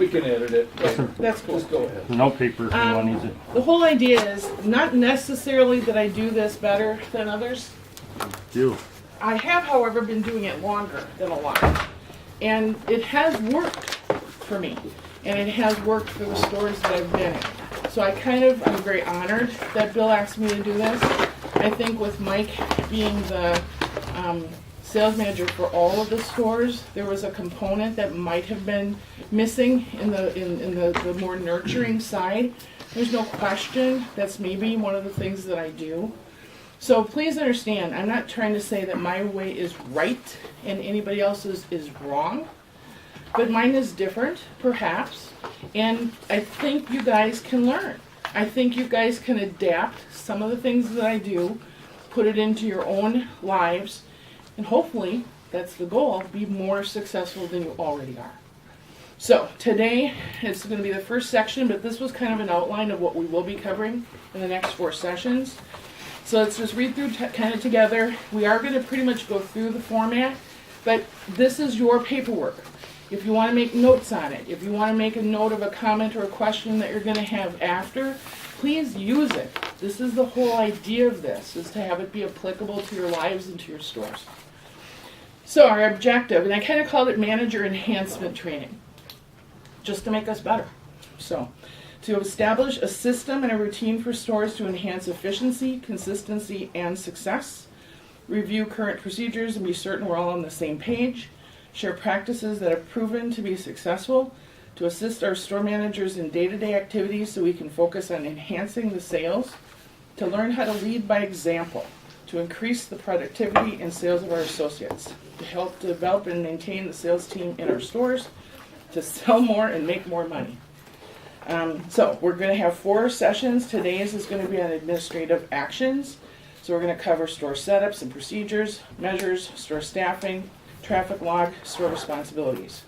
We can edit it. That's cool. Just go ahead. No paper if anyone needs it. The whole idea is not necessarily that I do this better than others. Do. I have, however, been doing it longer than a lot. And it has worked for me. And it has worked for the stores that I've been in. So I'm very honored that Bill asked me to do this. I think with Mike being the sales manager for all of the stores, there was a component that might have been missing in the more nurturing side. There's no question that's maybe one of the things that I do. So please understand, I'm not trying to say that my way is right and anybody else's is wrong, but mine is different, perhaps, and I think you guys can learn. I think you guys can adapt some of the things that I do, put it into your own lives, and hopefully, that's the goal, be more successful than you already are. So today, it's going to be the first section, but this was kind of an outline of what we will be covering in the next 4 sessions. So let's just read through kind of together. We are going to pretty much go through the format, but this is your paperwork. If you want to make notes on it, if you want to make a note of a comment or a question that you're going to have after, please use it. This is the whole idea of this, is to have it be applicable to your lives and to your stores. So our objective, and I kind of called it manager enhancement training, just to make us better. So, to establish a system and a routine for stores to enhance efficiency, consistency, and success. Review current procedures and be certain we're all on the same page. Share practices that have proven to be successful. To assist our store managers in day-to-day activities so we can focus on enhancing the sales. To learn how to lead by example. To increase the productivity and sales of our associates. To help develop and maintain the sales team in our stores. To sell more and make more money. So we're going to have 4 sessions. Today's is going to be on administrative actions. So we're going to cover store setups and procedures, measures, store staffing, traffic log, store responsibilities.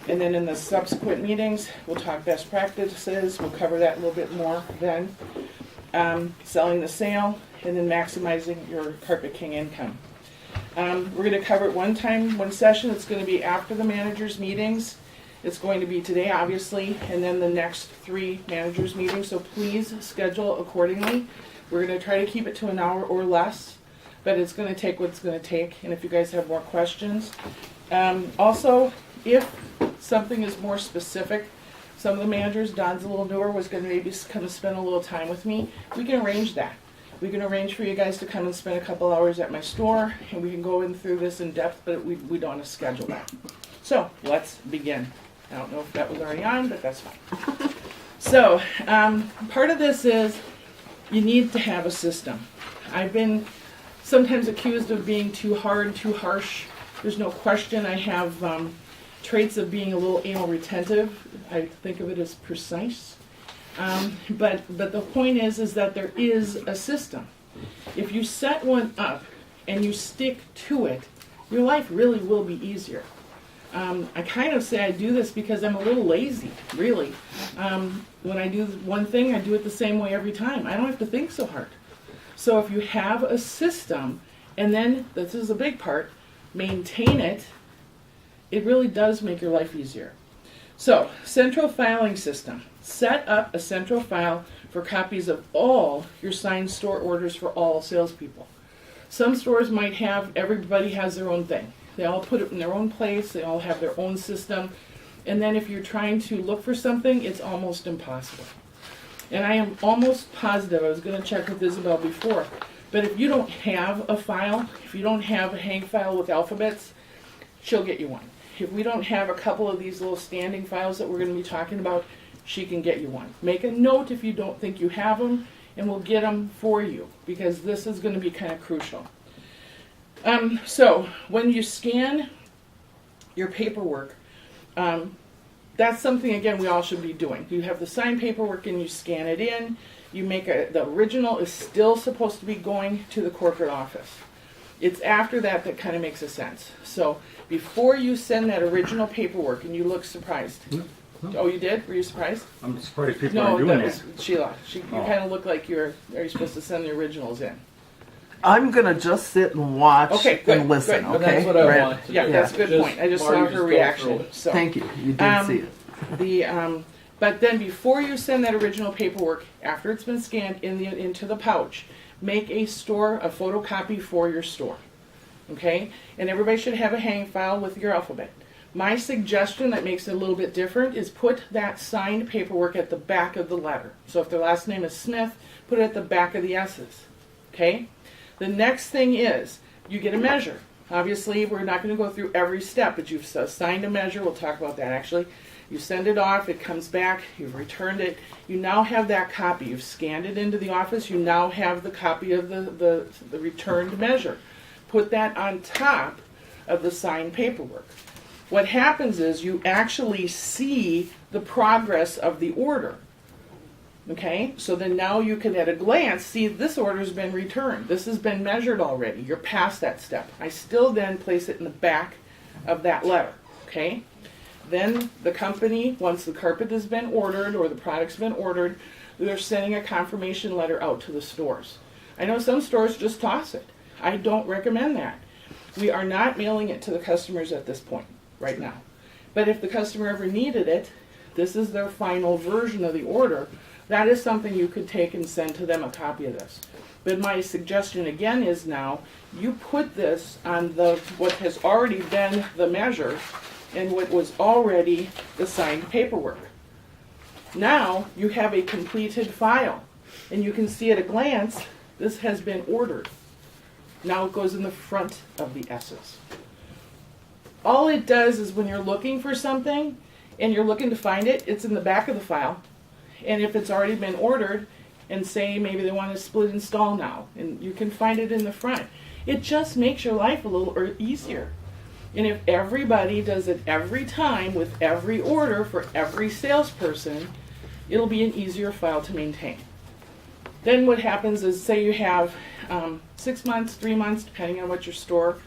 And then in the subsequent meetings, we'll talk best practices. We'll cover that a little bit more then. Selling the sale, and then maximizing your Carpet King income. We're going to cover it one session. It's going to be after the managers' meetings. It's going to be today, obviously, and then the next 3 managers' meetings, so please schedule accordingly. We're going to try to keep it to an hour or less, but it's going to take what it's going to take, and if you guys have more questions. Also, if something is more specific, some of the managers, Don's a little newer, was going to maybe come and spend a little time with me, we can arrange that. We can arrange for you guys to come and spend a couple hours at my store, and we can go in through this in depth, but we don't want to schedule that. So, let's begin. I don't know if that was already on, but that's fine. So, part of this is you need to have a system. I've been sometimes accused of being too hard, too harsh. There's no question I have traits of being a little anal retentive. I think of it as precise. But the point is that there is a system. If you set one up and you stick to it, your life really will be easier. I kind of say I do this because I'm a little lazy, really. When I do one thing, I do it the same way every time. I don't have to think so hard. So if you have a system, and then, this is a big part, maintain it, it really does make your life easier. So, central filing system. Set up a central file for copies of all your signed store orders for all salespeople. Some stores might have, everybody has their own thing. They all put it in their own place, they all have their own system, and then if you're trying to look for something, it's almost impossible. And I am almost positive, I was going to check with Isabel before, but if you don't have a file, if you don't have a hang file with alphabets, she'll get you one. If we don't have a couple of these little standing files that we're going to be talking about, she can get you one. Make a note if you don't think you have them, and we'll get them for you, because this is going to be kind of crucial. So when you scan your paperwork, that's something, again, we all should be doing. You have the signed paperwork and you scan it in. You make the original is still supposed to be going to the corporate office. It's after that that kind of makes a sense. So before you send that original paperwork, and you look surprised. Oh, you did? Were you surprised? I'm surprised people aren't doing that that. was Sheila. You kind of look like are you supposed to send the originals in? I'm going to just sit and watch and listen, good. okay? That's what I want. Yeah, that's a good point. I just saw her reaction. So. Thank you. You did see it. But then before you send that original paperwork, after it's been scanned into the pouch, make a photocopy for your store. Okay? And everybody should have a hang file with your alphabet. My suggestion that makes it a little bit different is put that signed paperwork at the back of the letter. So if their last name is Smith, put it at the back of the S's. Okay? The next thing is you get a measure. Obviously, we're not going to go through every step, but you've signed a measure. We'll talk about that actually. You send it off, it comes back, you've returned it. You now have that copy. You've scanned it into the office. You now have the copy of the returned measure. Put that on top of the signed paperwork. What happens is you actually see the progress of the order. Okay? So then now you can at a glance see this order's been returned. This has been measured already. You're past that step. I still then place it in the back of that letter. Okay? Then the company, once the carpet has been ordered or the product's been ordered, they're sending a confirmation letter out to the stores. I know some stores just toss it. I don't recommend that. We are not mailing it to the customers at this point, right now. But if the customer ever needed it, this is their final version of the order, that is something you could take and send to them a copy of this. But my suggestion again is now, you put this on what has already been the measure and what was already the signed paperwork. Now you have a completed file, and you can see at a glance, this has been ordered. Now it goes in the front of the S's. All it does is when you're looking for something and you're looking to find it, it's in the back of the file. And if it's already been ordered, and say maybe they want to split install now, and you can find it in the front, it just makes your life a little easier. And if everybody does it every time with every order for every salesperson, it'll be an easier file to maintain. Then what happens is, say you have 6 months, 3 months, depending on what your store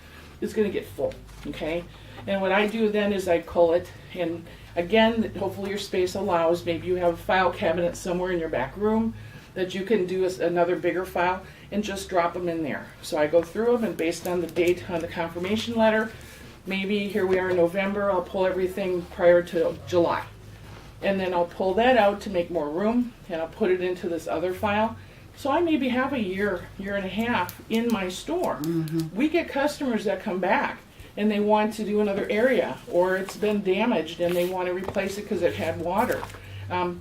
is going to get full, okay? And what I do then is I cull it, and again, hopefully your space allows, maybe you have a file cabinet somewhere in your back room that you can do another bigger file and just drop them in there. So I go through them, and based on the date on the confirmation letter, maybe here we are in November, I'll pull everything prior to July. And then I'll pull that out to make more room, and I'll put it into this other file. So I maybe have a year and a half in my store. Mm-hmm. We get customers that come back and they want to do another area, or it's been damaged and they want to replace it because it had water.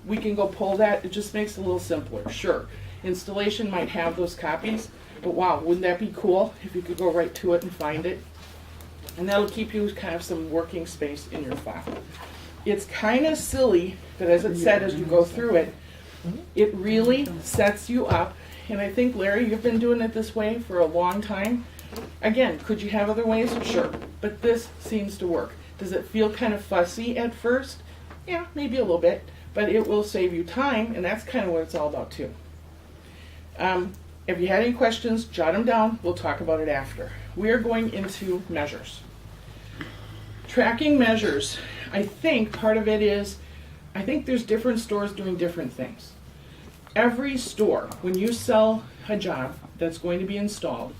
We can go pull that. It just makes it a little simpler. Sure, installation might have those copies, but wow, wouldn't that be cool if you could go right to it and find it? And that'll keep you kind of some working space in your file. It's kind of silly, but as it said, as you go through it, it really sets you up. And I think, Larry, you've been doing it this way for a long time. Again, could you have other ways? Sure. But this seems to work. Does it feel kind of fussy at first? Yeah, maybe a little bit. But it will save you time, and that's kind of what it's all about, too. If you had any questions, jot them down. We'll talk about it after. We are going into measures. Tracking measures. I think part of it is, I think there's different stores doing different things. Every store, when you sell a job that's going to be installed,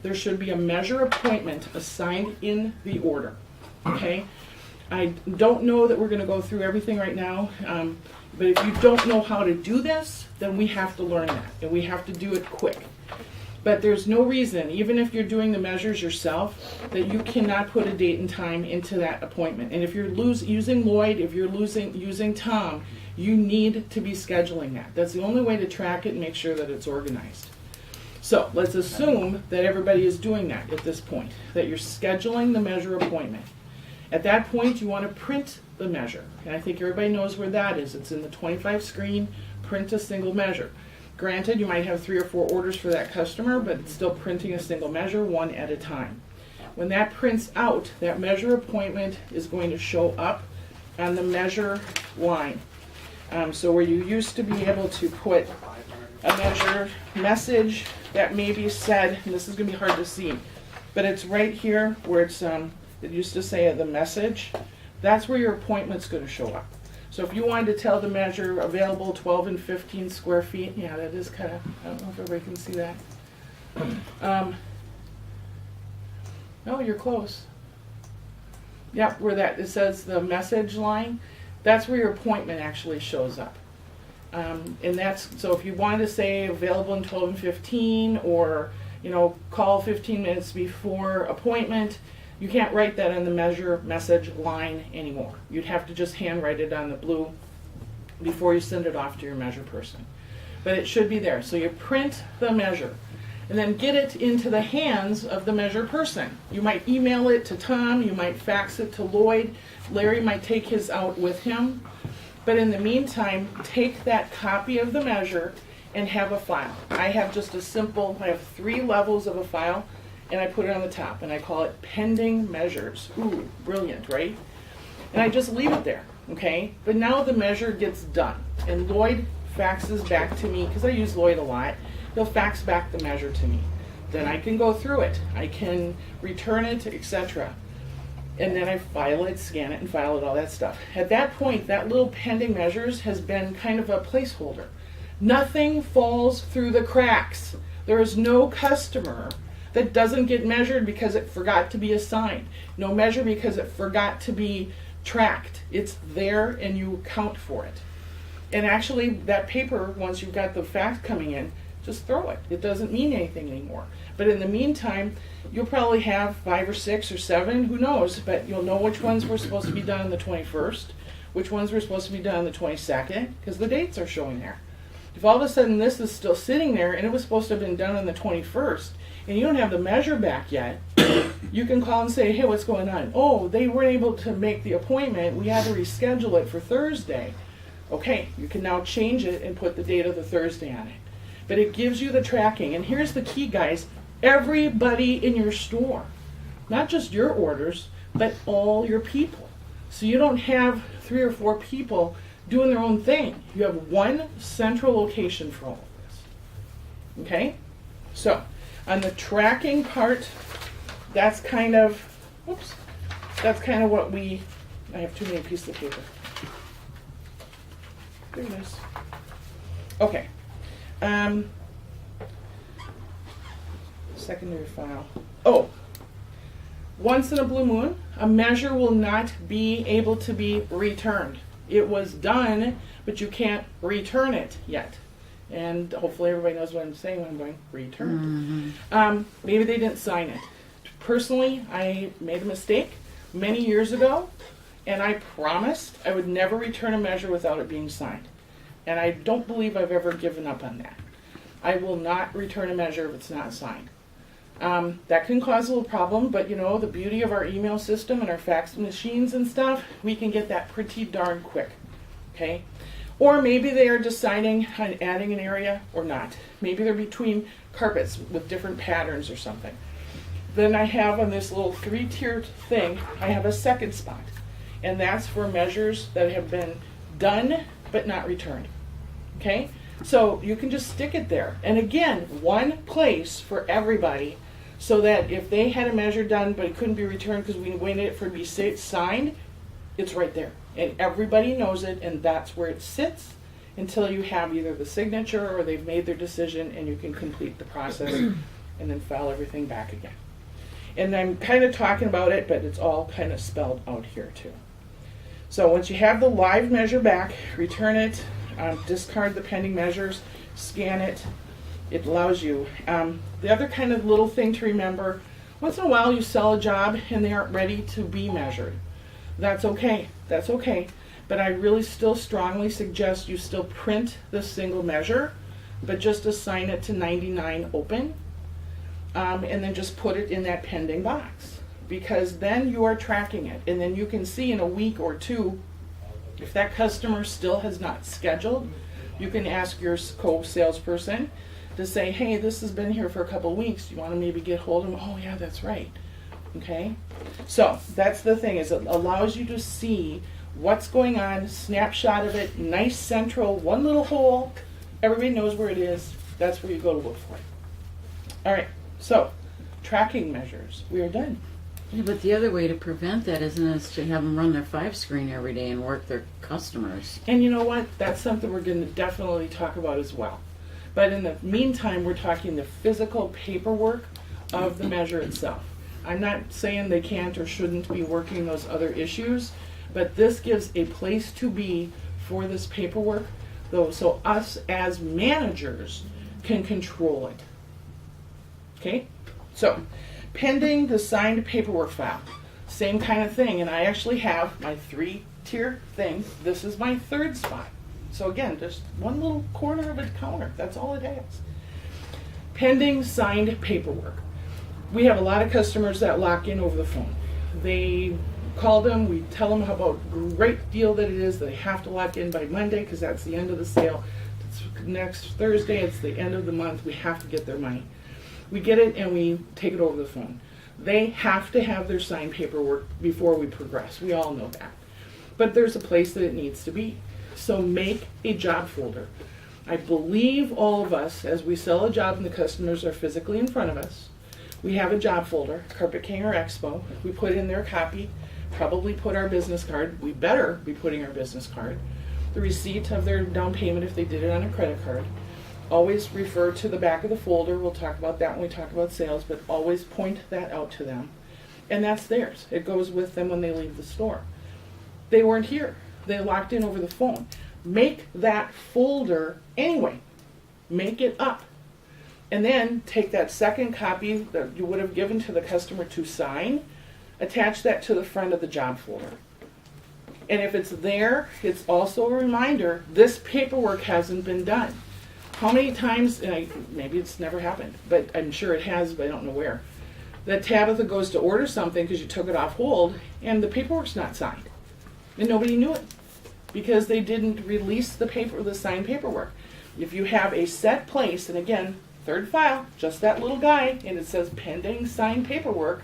there should be a measure appointment assigned in the order. Okay? I don't know that we're going to go through everything right now, but if you don't know how to do this, then we have to learn that, and we have to do it quick. But there's no reason, even if you're doing the measures yourself, that you cannot put a date and time into that appointment. And if you're using Lloyd, if you're using Tom, you need to be scheduling that. That's the only way to track it and make sure that it's organized. So let's assume that everybody is doing that at this point, that you're scheduling the measure appointment. At that point, you want to print the measure. And I think everybody knows where that is. It's in the 25 screen, print a single measure. Granted, you might have 3 or 4 orders for that customer, but it's still printing a single measure, one at a time. When that prints out, that measure appointment is going to show up on the measure line. So where you used to be able to put a measure message that maybe said, and this is going to be hard to see, but it's right here where it's, it used to say the message, that's where your appointment's going to show up. So if you wanted to tell the measure available 12 and 15 square feet, yeah, that is kind of, I don't know if everybody can see that. Oh, you're close. Yep, where that, it says the message line. That's where your appointment actually shows up. And that's, so if you wanted to say available in 12 and 15, or, you know, call 15 minutes before appointment, you can't write that in the measure message line anymore. You'd have to just handwrite it on the blue before you send it off to your measure person. But it should be there. So you print the measure and then get it into the hands of the measure person. You might email it to Tom, you might fax it to Lloyd, Larry might take his out with him. But in the meantime, take that copy of the measure and have a file. I have just a simple, I have 3 levels of a file, and I put it on the top, and I call it pending measures. Ooh, brilliant, right? And I just leave it there, okay? But now the measure gets done, and Lloyd faxes back to me, because I use Lloyd a lot. He'll fax back the measure to me. Then I can go through it. I can return it, etc. And then I file it, scan it, and file it, all that stuff. At that point, that little pending measures has been kind of a placeholder. Nothing falls through the cracks. There is no customer that doesn't get measured because it forgot to be assigned. No measure because it forgot to be tracked. It's there and you count for it. And actually, that paper, once you've got the fax coming in, just throw it. It doesn't mean anything anymore. But in the meantime, you'll probably have 5 or 6 or 7, who knows, but you'll know which ones were supposed to be done on the 21st, which ones were supposed to be done on the 22nd, because the dates are showing there. If all of a sudden this is still sitting there and it was supposed to have been done on the 21st, and you don't have the measure back yet, you can call and say, hey, what's going on? Oh, they weren't able to make the appointment. We had to reschedule it for Thursday. Okay, you can now change it and put the date of the Thursday on it. But it gives you the tracking. And here's the key, guys. Everybody in your store, not just your orders, but all your people. So you don't have 3 or 4 people doing their own thing. You have one central location for all of this. Okay? So, on the tracking part, that's kind of, whoops, that's kind of what I have too many pieces of paper. There it is. Okay. Secondary file. Oh, once in a blue moon, a measure will not be able to be returned. It was done, but you can't return it yet. And hopefully everybody knows what I'm saying when I'm going return. Maybe they didn't sign it. Personally, I made a mistake many years ago, and I promised I would never return a measure without it being signed. And I don't believe I've ever given up on that. I will not return a measure if it's not signed. That can cause a little problem, but you know, the beauty of our email system and our fax machines and stuff, we can get that pretty darn quick, okay? Or maybe they are deciding on adding an area or not. Maybe they're between carpets with different patterns or something. Then I have on this little 3-tiered thing, I have a second spot. And that's for measures that have been done but not returned, okay? So you can just stick it there. And again, one place for everybody, so that if they had a measure done but it couldn't be returned because we waited for it to be signed, it's right there. And everybody knows it, and that's where it sits until you have either the signature or they've made their decision and you can complete the process and then file everything back again. And I'm kind of talking about it, but it's all kind of spelled out here too. So once you have the live measure back, return it, discard the pending measures, scan it. It allows you. The other kind of little thing to remember, once in a while you sell a job and they aren't ready to be measured. That's okay. That's okay. But I really still strongly suggest you still print the single measure, but just assign it to 99 open, and then just put it in that pending box. Because then you are tracking it, and then you can see in a week or 2 if that customer still has not scheduled. You can ask your co-salesperson to say, hey, this has been here for a couple of weeks. Do you want to maybe get hold of them? Oh, yeah, that's right. Okay? So that's the thing, is it allows you to see what's going on, snapshot of it, nice central, one little hole. Everybody knows where it is. That's where you go to look for it. All right, so tracking measures. We are done. Yeah, but the other way to prevent that is to have them run their 5 screen every day and work their customers. And you know what? That's something we're going to definitely talk about as well. But in the meantime, we're talking the physical paperwork of the measure itself. I'm not saying they can't or shouldn't be working those other issues, But this gives a place to be for this paperwork, though, so us as managers can control it. Okay? So, pending the signed paperwork file. Same kind of thing, and I actually have my 3-tier thing. This is my third spot. So again, just one little corner of a counter. That's all it has. Pending signed paperwork. We have a lot of customers that lock in over the phone. They call them, we tell them how about great deal that it is. They have to lock in by Monday because that's the end of the sale. It's next Thursday, it's the end of the month. We have to get their money. We get it and we take it over the phone. They have to have their signed paperwork before we progress. We all know that. But there's a place that it needs to be. So make a job folder. I believe all of us, as we sell a job and the customers are physically in front of us, we have a job folder, Carpet King or Expo. We put in their copy, probably put our business card. We better be putting our business card. The receipt of their down payment if they did it on a credit card. Always refer to the back of the folder. We'll talk about that when we talk about sales, but always point that out to them. And that's theirs. It goes with them when they leave the store. They weren't here. They locked in over the phone. Make that folder anyway. Make it up. And then take that second copy that you would have given to the customer to sign, attach that to the front of the job folder. And if it's there, it's also a reminder, this paperwork hasn't been done. How many times, and maybe it's never happened, but I'm sure it has, but I don't know where, that Tabitha goes to order something because you took it off hold and the paperwork's not signed. And nobody knew it because they didn't release the signed paperwork. If you have a set place, and again, third file, just that little guy, and it says pending signed paperwork,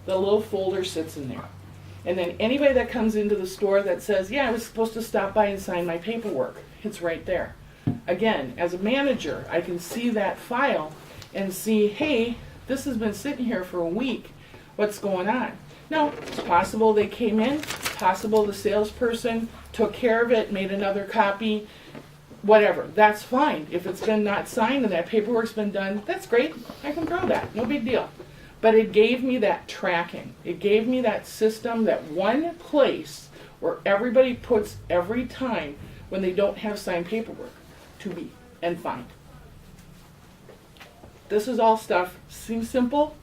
the little folder sits in there. And then anybody that comes into the store that says, yeah, I was supposed to stop by and sign my paperwork, it's right there. Again, as a manager, I can see that file and see, hey, this has been sitting here for a week. What's going on? Now, it's possible they came in. It's possible the salesperson took care of it, made another copy, whatever. That's fine. If it's been not signed and that paperwork's been done, that's great. I can throw that. No big deal. But it gave me that tracking. It gave me that system, that one place where everybody puts every time when they don't have signed paperwork to be and find. This is all stuff, seems simple,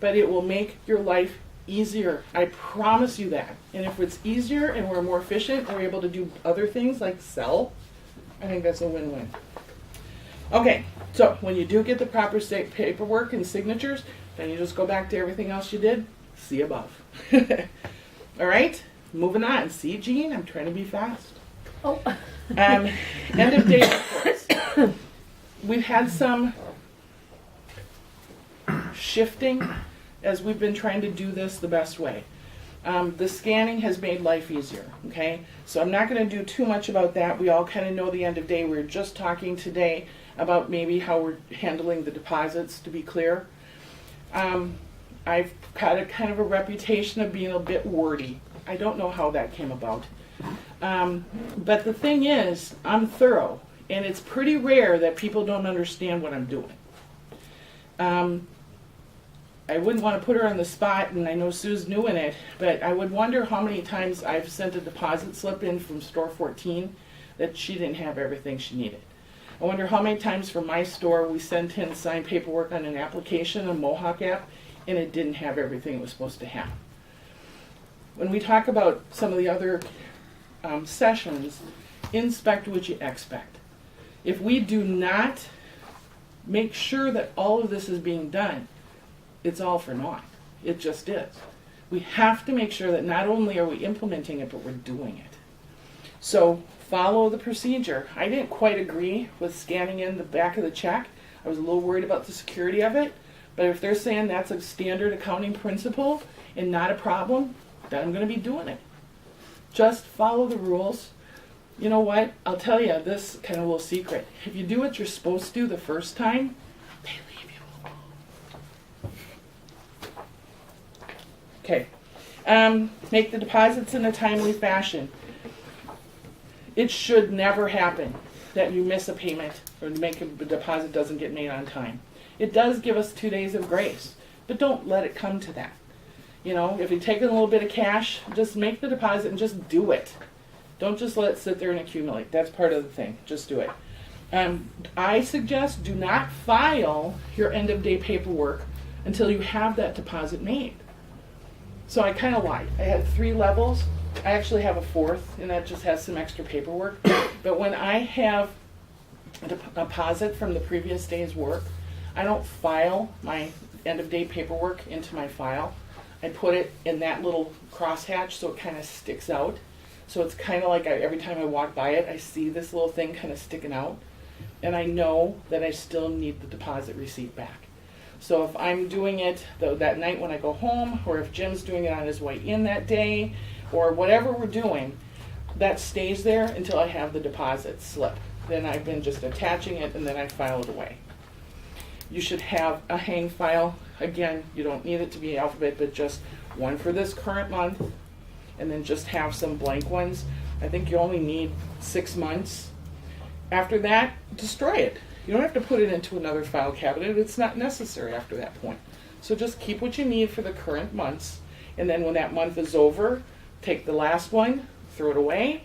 but it will make your life easier. I promise you that. And if it's easier and we're more efficient and we're able to do other things like sell, I think that's a win-win. Okay, so when you do get the proper paperwork and signatures, then you just go back to everything else you did. See above. All right, moving on. See, Jean, I'm trying to be fast. Oh. End of day reports. We've had some shifting as we've been trying to do this the best way. The scanning has made life easier, okay? So I'm not going to do too much about that. We all kind of know the end of day. We were just talking today about maybe how we're handling the deposits, to be clear. I've got a kind of a reputation of being a bit wordy. I don't know how that came about. But the thing is, I'm thorough, and it's pretty rare that people don't understand what I'm doing. I wouldn't want to put her on the spot, and I know Sue's new in it, but I would wonder how many times I've sent a deposit slip in from store 14 that she didn't have everything she needed. I wonder how many times from my store we sent in signed paperwork on an application, a Mohawk app, and it didn't have everything it was supposed to have. When we talk about some of the other sessions, inspect what you expect. If we do not make sure that all of this is being done, it's all for naught. It just is. We have to make sure that not only are we implementing it, but we're doing it. So follow the procedure. I didn't quite agree with scanning in the back of the check. I was a little worried about the security of it, but if they're saying that's a standard accounting principle and not a problem, then I'm going to be doing it. Just follow the rules. You know what? I'll tell you this kind of little secret. If you do what you're supposed to the first time, they leave you alone. Okay. Make the deposits in a timely fashion. It should never happen that you miss a payment or make a deposit doesn't get made on time. It does give us 2 days of grace, but don't let it come to that. You know, if you take a little bit of cash, just make the deposit and just do it. Don't just let it sit there and accumulate. That's part of the thing. Just do it. I suggest do not file your end of day paperwork until you have that deposit made. So I kind of lied. I had 3 levels. I actually have a 4th, and that just has some extra paperwork. But when I have a deposit from the previous day's work, I don't file my end of day paperwork into my file. I put it in that little crosshatch so it kind of sticks out. So it's kind of like every time I walk by it, I see this little thing kind of sticking out. And I know that I still need the deposit receipt back. So if I'm doing it that night when I go home, or if Jim's doing it on his way in that day, or whatever we're doing, that stays there until I have the deposit slip. Then I've been just attaching it, and then I file it away. You should have a hang file. Again, you don't need it to be alphabet, but just one for this current month, and then just have some blank ones. I think you only need 6 months. After that, destroy it. You don't have to put it into another file cabinet. It's not necessary after that point. So just keep what you need for the current months, and then when that month is over, take the last one, throw it away,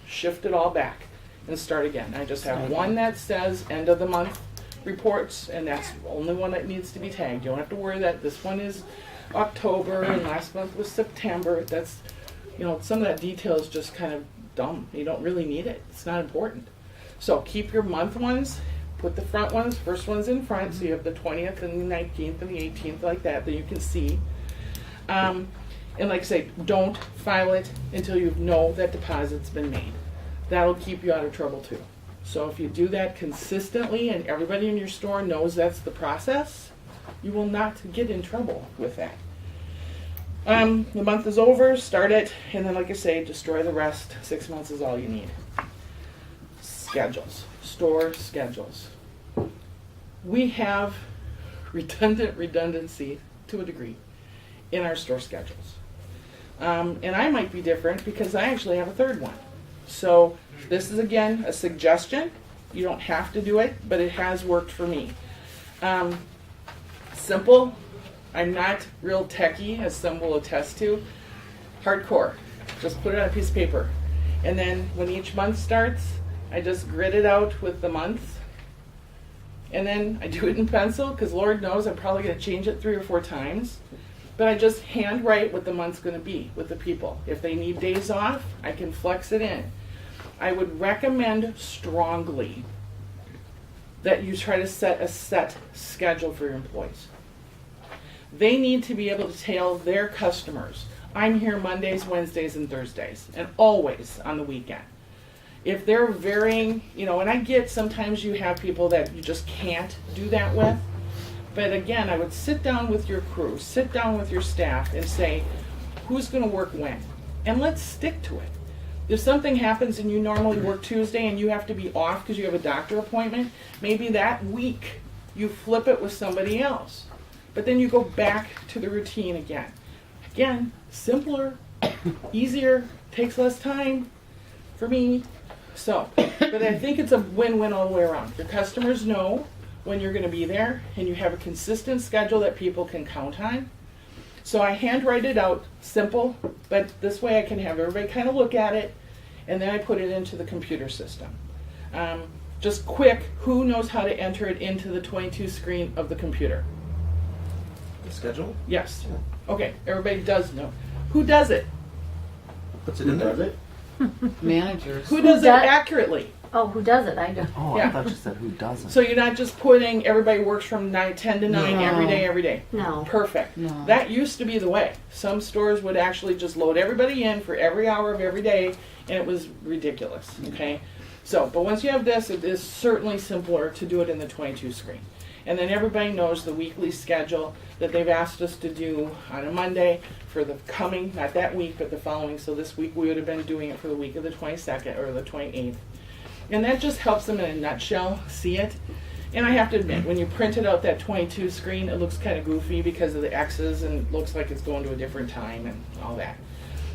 shift it all back, and start again. I just have one that says end of the month reports, and that's the only one that needs to be tagged. You don't have to worry that this one is October and last month was September. That's, you know, some of that detail is just kind of dumb. You don't really need it. It's not important. So keep your month ones, put the front ones, first ones in front, so you have the 20th and the 19th and the 18th like that you can see. And like I say, don't file it until you know that deposit's been made. That'll keep you out of trouble too. So if you do that consistently and everybody in your store knows that's the process, you will not get in trouble with that. The month is over, start it, and then like I say, destroy the rest. 6 months is all you need. Schedules, store schedules. We have redundancy to a degree in our store schedules. And I might be different because I actually have a 3rd one. So this is again a suggestion. You don't have to do it, but it has worked for me. Simple. I'm not real techie, as some will attest to. Hardcore. Just put it on a piece of paper. And then when each month starts, I just grid it out with the month. And then I do it in pencil, because Lord knows I'm probably going to change it 3 or 4 times. But I just hand write what the month's going to be with the people. If they need days off, I can flex it in. I would recommend strongly that you try to set a set schedule for your employees. They need to be able to tell their customers, I'm here Mondays, Wednesdays, and Thursdays, and always on the weekend. If they're varying, you know, and I get sometimes you have people that you just can't do that with, but again, I would sit down with your crew, sit down with your staff, and say, who's going to work when? And let's stick to it. If something happens and you normally work Tuesday and you have to be off because you have a doctor appointment, maybe that week you flip it with somebody else. But then you go back to the routine again. Again, simpler, easier, takes less time for me. So, but I think it's a win-win all the way around. Your customers know when you're going to be there, and you have a consistent schedule that people can count on. So I handwrite it out, simple, but this way I can have everybody kind of look at it, and then I put it into the computer system. Just quick, who knows how to enter it into the 22 screen of the computer? The schedule? Yes. Okay, everybody does know. Who does it? Puts it in there. Managers. Who does it accurately? Oh, who does it? I do. Oh, Yeah. I thought you said who doesn't. So you're not just putting everybody works from 10 to 9 No. every day. No. Perfect. No. That used to be the way. Some stores would actually just load everybody in for every hour of every day, and it was ridiculous. Okay? So, but once you have this, it is certainly simpler to do it in the 22 screen. And then everybody knows the weekly schedule that they've asked us to do on a Monday for the coming, not that week, but the following. So this week we would have been doing it for the week of the 22nd or the 28th. And that just helps them in a nutshell see it. And I have to admit, when you printed out that 22 screen, it looks kind of goofy because of the X's and it looks like it's going to a different time and all that.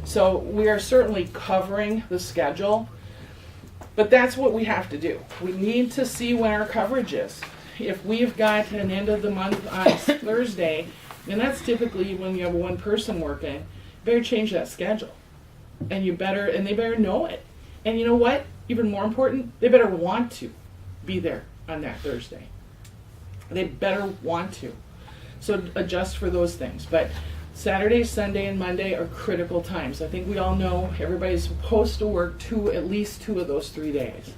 So we are certainly covering the schedule, but that's what we have to do. We need to see when our coverage is. If we've got an end of the month on Thursday And that's typically when you have one person working, you better change that schedule. And they better know it. And you know what? Even more important, they better want to be there on that Thursday. They better want to. So adjust for those things. But Saturday, Sunday, and Monday are critical times. I think we all know everybody's supposed to work at least 2 of those 3 days.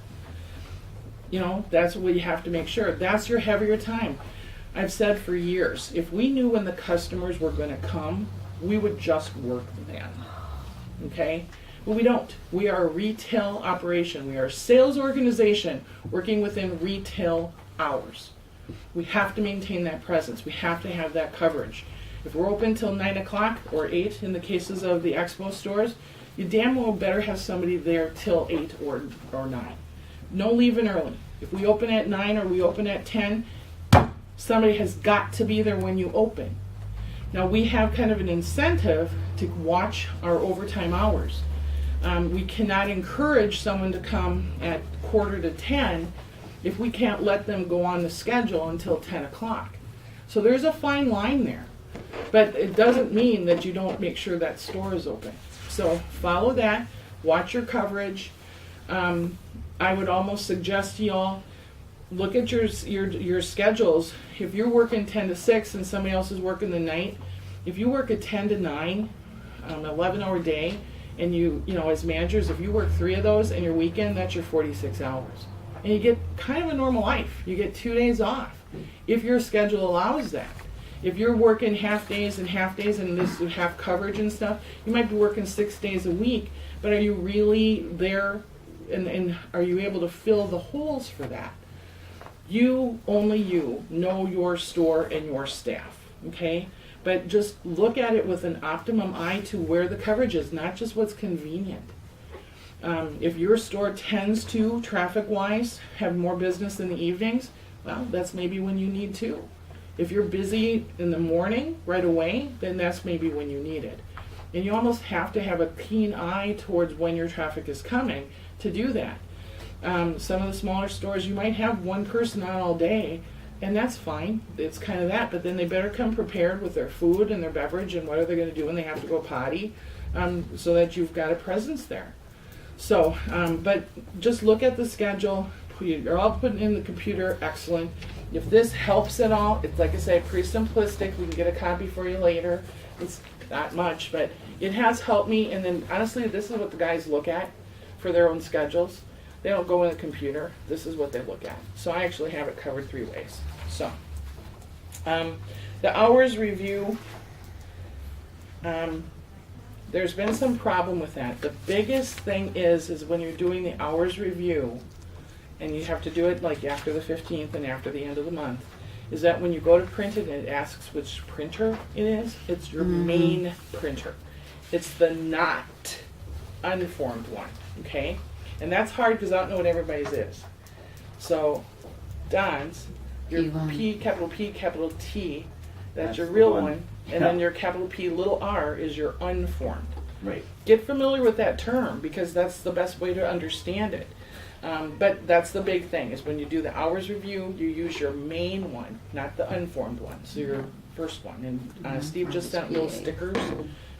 You know, that's what you have to make sure. That's your heavier time. I've said for years, if we knew when the customers were going to come, we would just work then. Okay? But we don't. We are a retail operation. We are a sales organization working within retail hours. We have to maintain that presence. We have to have that coverage. If we're open till 9 o'clock or 8 in the cases of the expo stores, you damn well better have somebody there till 8 or 9. No leaving early. If we open at 9 or we open at 10, somebody has got to be there when you open. Now we have kind of an incentive to watch our overtime hours. We cannot encourage someone to come at 9:45 if we can't let them go on the schedule until 10 o'clock. So there's a fine line there. But it doesn't mean that you don't make sure that store is open. So follow that, watch your coverage. I would almost suggest to y'all, look at your schedules. If you're working 10 to 6 and somebody else is working the night, if you work a 10 to 9, 11-hour day, and you know, as managers, if you work 3 of those and your weekend, that's your 46 hours. And you get kind of a normal life. You get 2 days off, if your schedule allows that. If you're working half days and this would have coverage and stuff, you might be working 6 days a week, but are you really there and are you able to fill the holes for that? Only you know your store and your staff, okay? But just look at it with an optimum eye to where the coverage is, not just what's convenient. If your store tends to, traffic-wise, have more business in the evenings, well, that's maybe when you need to. If you're busy in the morning right away, then that's maybe when you need it. And you almost have to have a keen eye towards when your traffic is coming to do that. Some of the smaller stores, you might have one person on all day, and that's fine. It's kind of that, but then they better come prepared with their food and their beverage and what are they going to do when they have to go potty, so that you've got a presence there. So, but just look at the schedule. You're all putting in the computer, excellent. If this helps at all, it's like I say, pretty simplistic. We can get a copy for you later. It's not much, but it has helped me. And then honestly, this is what the guys look at for their own schedules. They don't go in the computer. This is what they look at. So I actually have it covered 3 ways. So the hours review, there's been some problem with that. The biggest thing is when you're doing the hours review, and you have to do it like after the 15th and after the end of the month, is that when you go to print it and it asks which printer it is, it's your main printer. It's the not unformed one, okay? And that's hard because I don't know what everybody's is. So Don's, your P, capital T, that's your the real one. one, and then your capital P, little r is your unformed. Right. Get familiar with that term because that's the best way to understand it. But that's the big thing, is when you do the hours review, you use your main one, not the unformed one, so your first one. And Steve just sent little stickers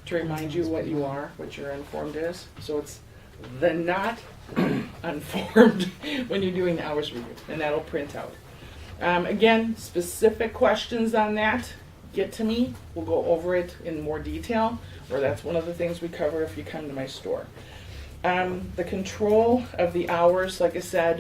to remind you what you are, what your unformed is. So it's the not unformed when you're doing the hours review, and that'll print out. Again, specific questions on that, get to me. We'll go over it in more detail, or that's one of the things we cover if you come to my store. The control of the hours, like I said,